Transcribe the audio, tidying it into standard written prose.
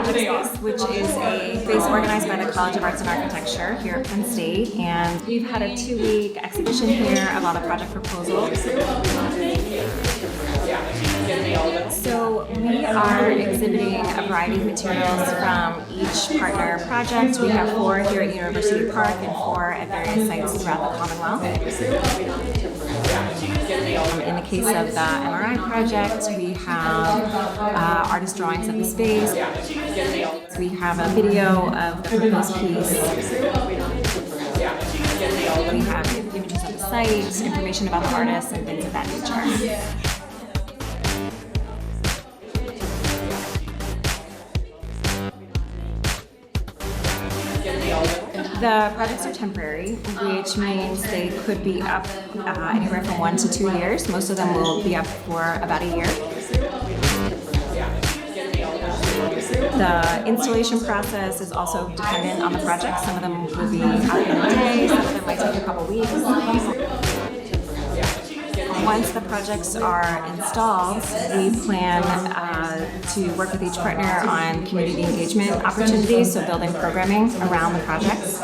Project Space, which is a space organized by the College of Arts and Architecture here at Penn State. And we've had a 2-week exhibition here of all the project proposals. So we are exhibiting a variety of materials from each partner project. We have 4 here at University Park and 4 at various sites throughout the Commonwealth. In the case of the MRI project, we have artist drawings of the space. We have a video of the proposed piece. We have images of the site, information about the artists, and things of that nature. The projects are temporary, which means they could be up anywhere from 1 to 2 years. Most of them will be up for about a year. The installation process is also dependent on the project. Some of them will be out in a day, some of them might take a couple weeks. Once the projects are installed, we plan to work with each partner on community engagement opportunities, so building programming around the projects.